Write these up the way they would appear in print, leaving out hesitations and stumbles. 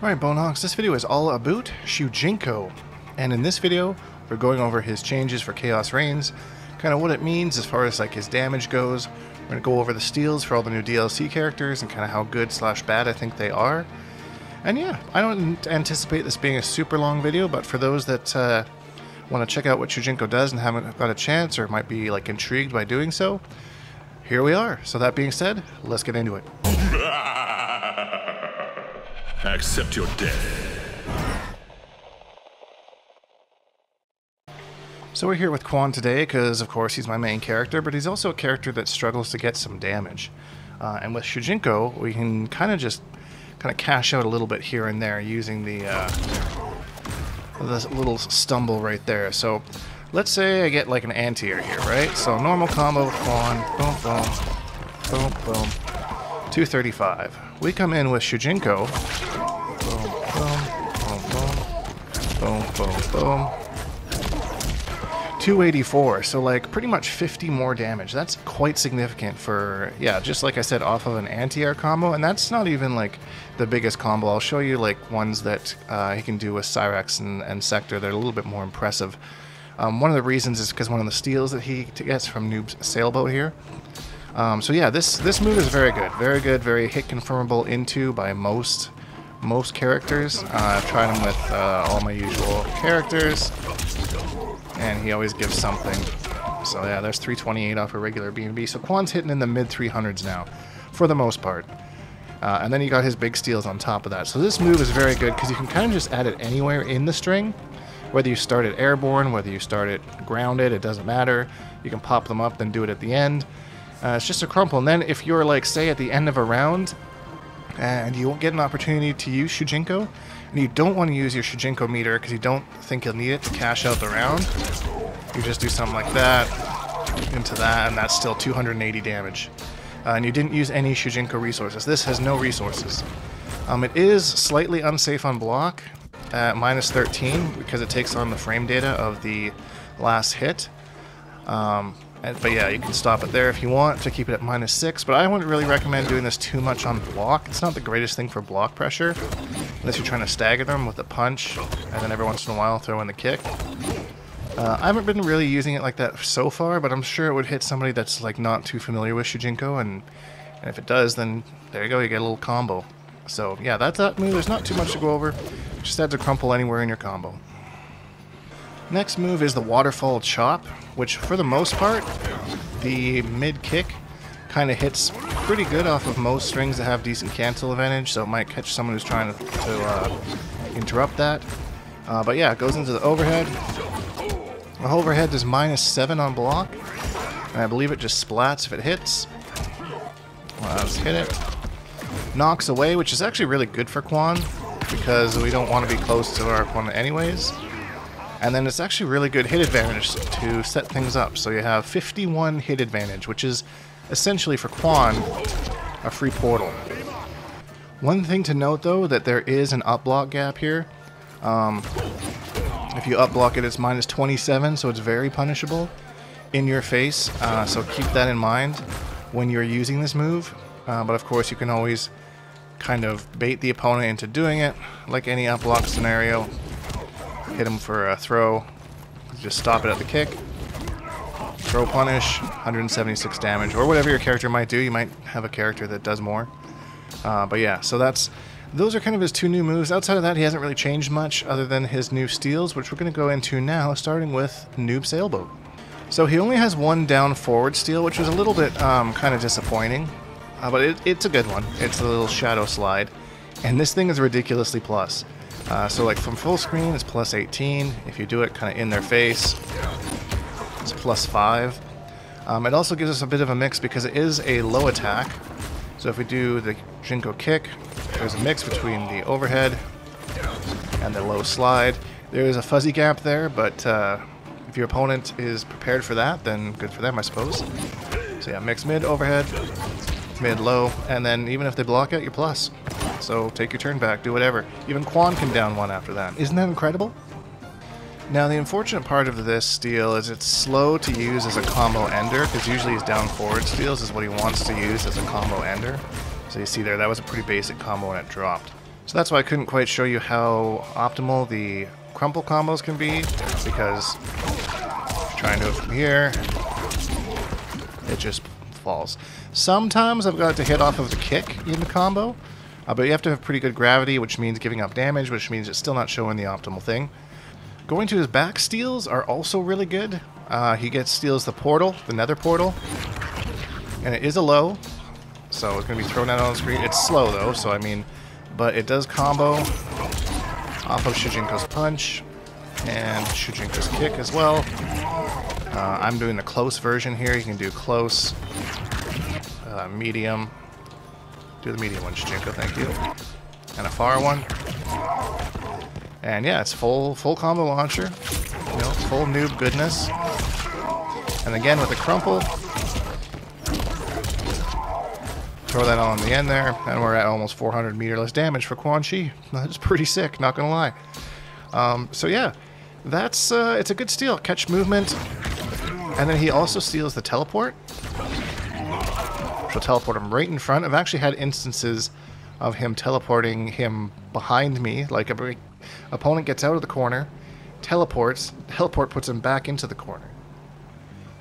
Alright, Bonehogs, this video is all about Shujinko, and in this video we're going over his changes for Chaos Reigns, kind of what it means as far as like his damage goes. We're going to go over the steals for all the new DLC characters and kind of how good / bad I think they are. And yeah, I don't anticipate this being a super long video, but for those that want to check out what Shujinko does and haven't got a chance or might be like intrigued by doing so, here we are. So that being said, let's get into it. Accept your death. So we're here with Quan today because, of course, he's my main character, but he's also a character that struggles to get some damage. And with Shujinko, we can kind of cash out a little bit here and there using the this little stumble right there. So let's say I get like an anti-air here, right? So normal combo with Quan, boom, boom, boom, boom, 235. We come in with Shujinko, boom, boom, boom, boom, boom, boom. 284, so like pretty much 50 more damage. That's quite significant for, yeah, just like I said, off of an anti-air combo, and that's not even like the biggest combo. I'll show you like ones that he can do with Cyrax and Sector. They're a little bit more impressive. One of the reasons is because one of the steals that he gets from Noob's Sailboat here. So yeah, this move is very good, very hit confirmable into by most characters. I've tried him with all my usual characters, and he always gives something. So yeah, there's 328 off a regular B&B. So Quan's hitting in the mid 300s now, for the most part. And then you got his big steals on top of that. So this move is very good because you can kind of just add it anywhere in the string. Whether you start it airborne, whether you start it grounded, it doesn't matter. You can pop them up, then do it at the end. It's just a crumple. And then if you're like, say, at the end of a round, and you won't get an opportunity to use Shujinko, and you don't want to use your Shujinko meter because you don't think you'll need it to cash out the round, you just do something like that, into that, and that's still 280 damage. And you didn't use any Shujinko resources. This has no resources. It is slightly unsafe on block at minus 13 because it takes on the frame data of the last hit. But yeah, you can stop it there if you want to keep it at minus 6, but I wouldn't really recommend doing this too much on block. It's not the greatest thing for block pressure, unless you're trying to stagger them with a punch, and then every once in a while throw in the kick. I haven't been really using it like that so far, but I'm sure it would hit somebody that's like not too familiar with Shujinko, and if it does, then there you go, you get a little combo. So yeah, that's that move. There's not too much to go over. Just adds a crumple anywhere in your combo. Next move is the Waterfall Chop, which for the most part, the mid kick kind of hits pretty good off of most strings that have decent cancel advantage, so it might catch someone who's trying to interrupt that. But yeah, it goes into the overhead. The overhead does minus 7 on block, and I believe it just splats if it hits. Let's hit it. Knocks away, which is actually really good for Quan, because we don't want to be close to our opponent anyways. And then it's actually really good hit advantage to set things up. So you have 51 hit advantage, which is essentially for Quan a free portal. One thing to note though, that there is an up block gap here. If you up block it, it's minus 27, so it's very punishable in your face. So keep that in mind when you're using this move. But of course you can always kind of bait the opponent into doing it, like any up block scenario. Hit him for a throw, just stop it at the kick, throw punish, 176 damage, or whatever your character might do. You might have a character that does more. But yeah, so those are kind of his two new moves. Outside of that, he hasn't really changed much other than his new steals, which we're going to go into now, starting with Noob Sailboat. So he only has one down forward steal, which was a little bit kind of disappointing, but it's a good one. It's a little shadow slide, and this thing is ridiculously plus. So like from full screen, it's plus 18. If you do it kind of in their face, it's plus 5. It also gives us a bit of a mix because it is a low attack. So if we do the Shujinko kick, there's a mix between the overhead and the low slide. There is a fuzzy gap there, but if your opponent is prepared for that, then good for them, I suppose. So yeah, mix mid, overhead, mid, low, and then even if they block it, you're plus. So take your turn back, do whatever. Even Quan can down one after that. Isn't that incredible? Now the unfortunate part of this steal is it's slow to use as a combo ender, because usually his down forward steals is what he wants to use as a combo ender. So you see there, that was a pretty basic combo when it dropped. So that's why I couldn't quite show you how optimal the crumple combos can be, because trying to do it from here, it just falls. Sometimes I've got to hit off of the kick in the combo, but you have to have pretty good gravity, which means giving up damage, which means it's still not showing the optimal thing. Going to his back steals are also really good. He steals the portal, the nether portal, and it is a low, so it's going to be thrown out on the screen. It's slow though, so I mean, but it does combo off of Shujinko's punch and Shujinko's kick as well. I'm doing the close version here. You can do close, medium. Do the medium one, Shujinko, thank you. And a far one. And yeah, it's full combo launcher. You know, full noob goodness. And again with the crumple. Throw that on the end there, and we're at almost 400 meterless damage for Quan. That's pretty sick, not gonna lie. So yeah, that's it's a good steal. Catch movement, and then he also steals the teleport. She'll teleport him right in front. I've actually had instances of him teleporting him behind me, like a opponent gets out of the corner, teleport puts him back into the corner.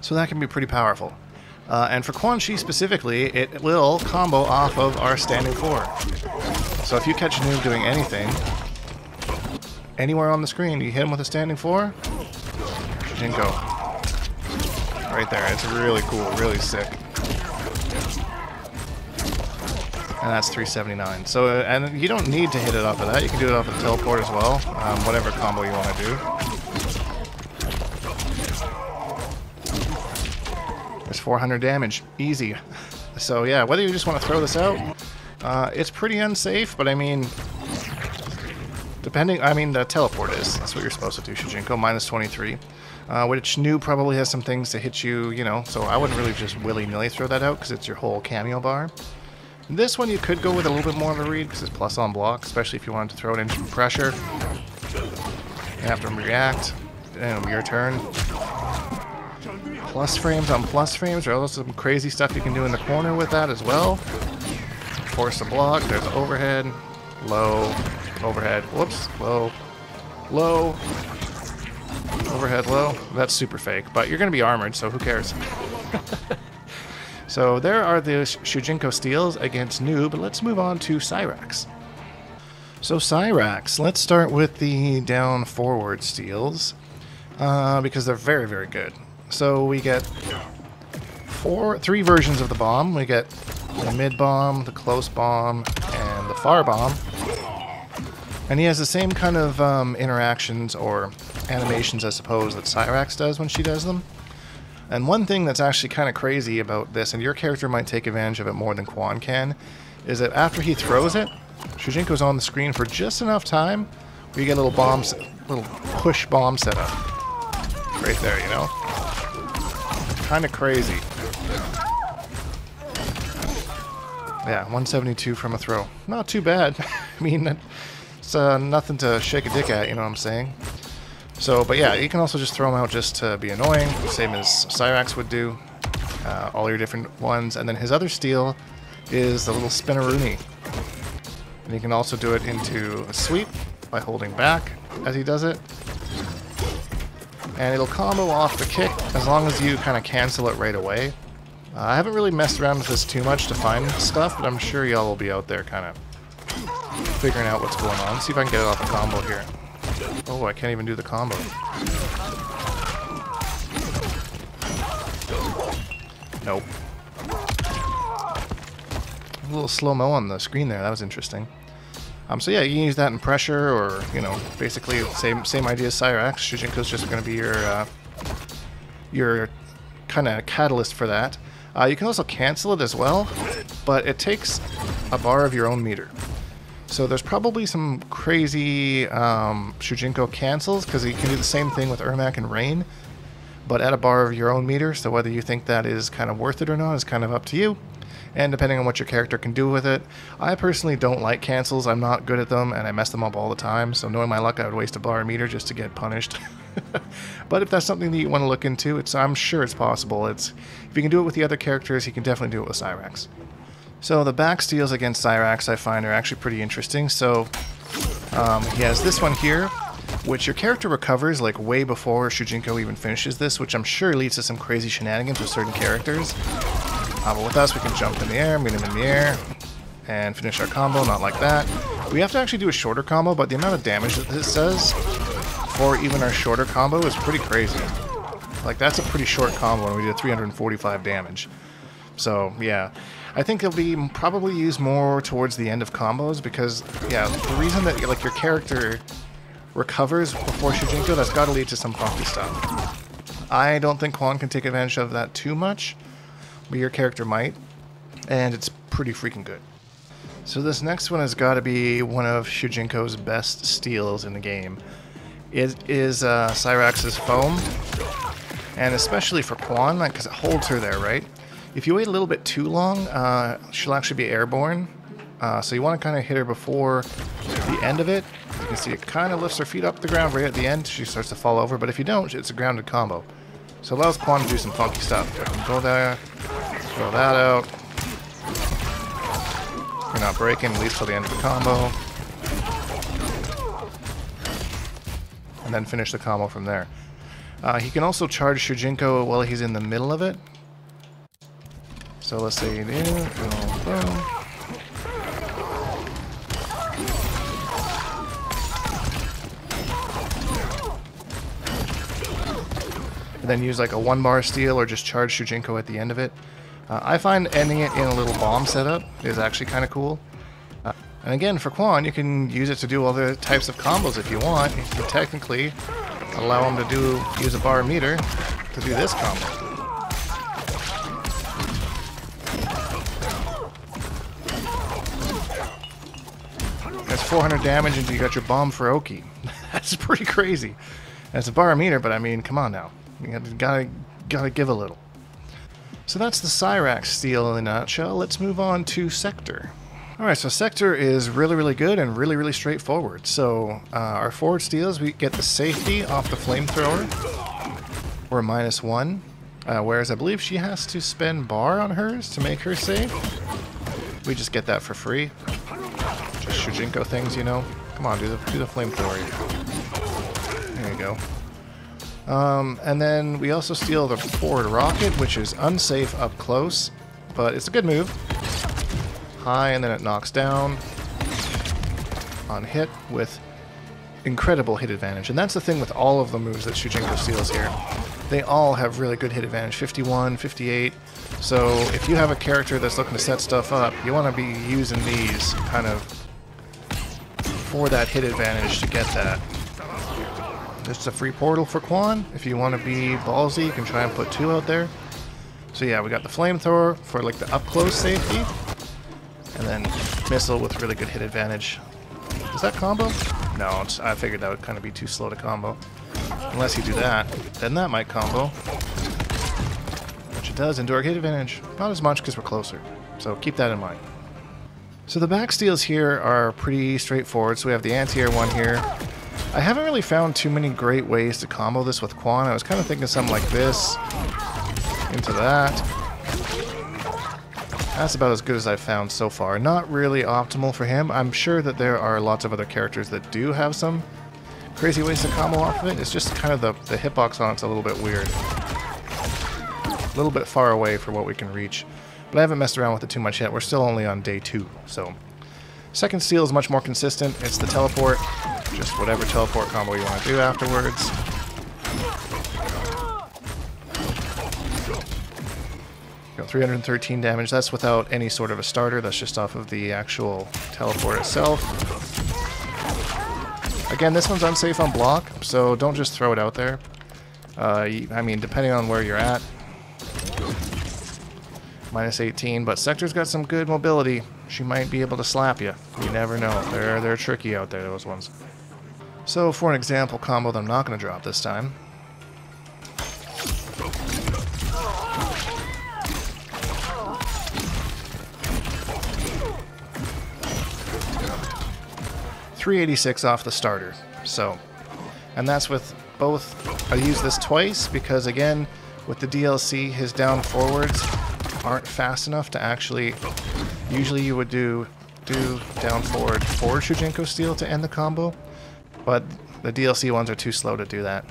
So that can be pretty powerful. And for Quan specifically, it will combo off of our standing 4. So if you catch a noob doing anything, anywhere on the screen, you hit him with a standing 4, Shujinko. Right there. It's really cool, really sick. And that's 379. So, and you don't need to hit it off of that. You can do it off of the teleport as well, whatever combo you want to do. There's 400 damage. Easy. So yeah, whether you just want to throw this out, it's pretty unsafe, but I mean, the teleport is. That's what you're supposed to do, Shujinko. Minus 23. Which noob probably has some things to hit you, you know, so I wouldn't really just willy-nilly throw that out because it's your whole Kameo bar. This one you could go with a little bit more of a read because it's plus on block, especially if you wanted to throw it into some pressure. You have to react, and it'll be your turn. Plus frames on plus frames, or also some crazy stuff you can do in the corner with that as well. Force the block, there's overhead, low, overhead, whoops, low, low, overhead, low. That's super fake, but you're going to be armored, so who cares? So there are the Shujinko steals against noob. Let's move on to Cyrax. So Cyrax, let's start with the down forward steals, because they're very, very good. So we get three versions of the bomb. We get the mid bomb, the close bomb, and the far bomb. And he has the same kind of interactions or animations, I suppose, that Cyrax does when she does them. And one thing that's actually kind of crazy about this, and your character might take advantage of it more than Quan can, is that after he throws it, Shujinko's on the screen for just enough time where you get a little push bomb setup. Right there, you know? Kind of crazy. Yeah, 172 from a throw. Not too bad. I mean, it's nothing to shake a dick at, you know what I'm saying? So, but yeah, you can also just throw them out just to be annoying, same as Cyrax would do. All your different ones. And then his other steal is the little spinneroonie. And you can also do it into a sweep by holding back as he does it. And it'll combo off the kick as long as you kind of cancel it right away. I haven't really messed around with this too much to find stuff, but I'm sure y'all will be out there kind of figuring out what's going on. See if I can get it off the combo here. Oh, I can't even do the combo. Nope. A little slow-mo on the screen there. That was interesting. So yeah, you can use that in pressure, or, you know, basically same idea as Cyrax. Shujinko's just going to be your kind of catalyst for that. You can also cancel it as well, but it takes a bar of your own meter. So there's probably some crazy Shujinko cancels, because you can do the same thing with Ermac and Rain, but at a bar of your own meter, so whether you think that is kind of worth it or not is kind of up to you. And depending on what your character can do with it. I personally don't like cancels. I'm not good at them, and I mess them up all the time. So knowing my luck, I would waste a bar meter just to get punished. But if that's something that you want to look into, I'm sure it's possible. If you can do it with the other characters, you can definitely do it with Cyrax. So the back steals against Cyrax I find are actually pretty interesting. So he has this one here, which your character recovers like way before Shujinko even finishes this, which I'm sure leads to some crazy shenanigans with certain characters. But with us, we can jump in the air, meet him in the air, and finish our combo, not like that. We have to actually do a shorter combo, but the amount of damage that this does for even our shorter combo is pretty crazy. Like, that's a pretty short combo, and we did 345 damage. So, yeah. I think it'll be probably used more towards the end of combos, because, yeah, the reason that, like, your character recovers before Shujinko, that's got to lead to some funky stuff. I don't think Quan can take advantage of that too much, but your character might, and it's pretty freaking good. So this next one has got to be one of Shujinko's best steals in the game. It is Cyrax's foam, and especially for Quan, because it holds her there, right? If you wait a little bit too long, she'll actually be airborne, so you want to kind of hit her before the end of it. You can see it kind of lifts her feet up the ground right at the end. She starts to fall over, but if you don't, it's a grounded combo. So it allows Quan to do some funky stuff. I can go there, throw that out. You're not breaking, at least till the end of the combo. And then finish the combo from there. He can also charge Shujinko while he's in the middle of it. So let's say you do, boom, boom. And then use like a 1-bar steal or just charge Shujinko at the end of it. I find ending it in a little bomb setup is actually kind of cool. And again, for Quan, you can use it to do other types of combos if you want. You can technically allow him to use a bar meter to do this combo. That's 400 damage and you got your bomb for Oki. That's pretty crazy. That's a bar meter, but I mean, come on now. You gotta give a little. So that's the Cyrax steal in a nutshell. Let's move on to Sector. Alright, so Sector is really, really good and really, really straightforward. So our forward steals, we get the safety off the flamethrower. We're -1. Whereas I believe she has to spend bar on hers to make her safe. We just get that for free. Just Shujinko things, you know. Come on, do the flamethrower. There you go. And then we also steal the forward rocket, which is unsafe up close, but it's a good move. High, and then it knocks down on hit with incredible hit advantage. And that's the thing with all of the moves that Shujinko steals here. They all have really good hit advantage, 51, 58. So if you have a character that's looking to set stuff up, you want to be using these kind of for that hit advantage to get that. This is a free portal for Quan. If you want to be ballsy, you can try and put 2 out there. So yeah, we got the flamethrower for like the up-close safety. And then missile with really good hit advantage. Does that combo? No, I figured that would kind of be too slow to combo. Unless you do that, then that might combo. Which it does, indoor hit advantage. Not as much because we're closer. So keep that in mind. So the back steals here are pretty straightforward. So we have the anti-air one here. I haven't really found too many great ways to combo this with Quan. I was kind of thinking something like this. Into that. That's about as good as I've found so far. Not really optimal for him. I'm sure that there are lots of other characters that do have some crazy ways to combo off of it. It's just kind of the hitbox on it's a little bit weird. A little bit far away for what we can reach. But I haven't messed around with it too much yet. We're still only on day 2, so... Second steal is much more consistent. It's the teleport. Just whatever teleport combo you want to do afterwards. Got 313 damage. That's without any sort of a starter. That's just off of the actual teleport itself. Again, this one's unsafe on block, so don't just throw it out there. I mean, depending on where you're at. -18, but Sector's got some good mobility. She might be able to slap you. You never know. They're tricky out there, those ones. So for an example combo that I'm not going to drop this time. $386 off the starter. So, and that's with both. I use this twice because again, with the DLC, his down forwards aren't fast enough to actually Usually you would do down forward Shujinko steal to end the combo, but the DLC ones are too slow to do that.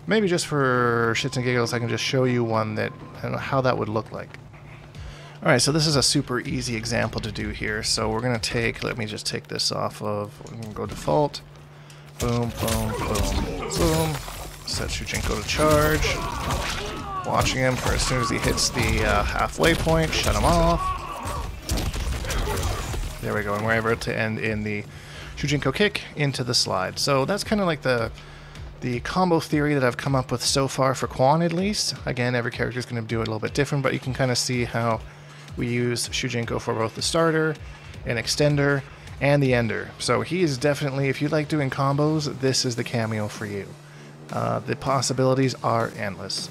Maybe just for shits and giggles I can just show you one that, I don't know how that would look like. Alright, so this is a super easy example to do here. So we're going to take, let me just take this off of, we're going to go default. Boom, boom, boom, boom. Set Shujinko to charge. Watching him for as soon as he hits the halfway point, shut him off. There we go, and we're able to end in the Shujinko kick into the slide. So that's kind of like the combo theory that I've come up with so far for Quan, at least. Again, every character is going to do it a little bit different, but you can kind of see how we use Shujinko for both the starter, an extender, and the ender. So he is definitely, if you like doing combos, this is the Kameo for you. The possibilities are endless.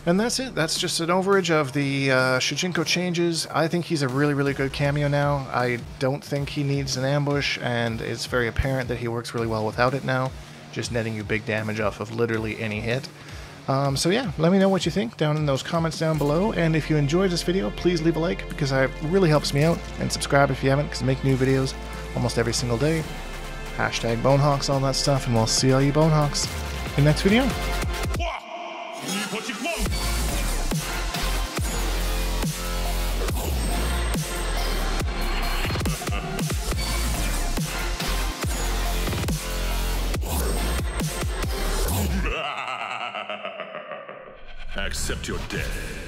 And that's it. That's just an overage of the Shujinko changes. I think he's a really, really good Kameo now. I don't think he needs an ambush, and it's very apparent that he works really well without it now, just netting you big damage off of literally any hit. So yeah, let me know what you think down in those comments down below, and if you enjoyed this video, please leave a like, because it really helps me out, and subscribe if you haven't, because I make new videos almost every single day. Hashtag Bonehawks, all that stuff, and we'll see all you Bonehawks in the next video. Accept your death.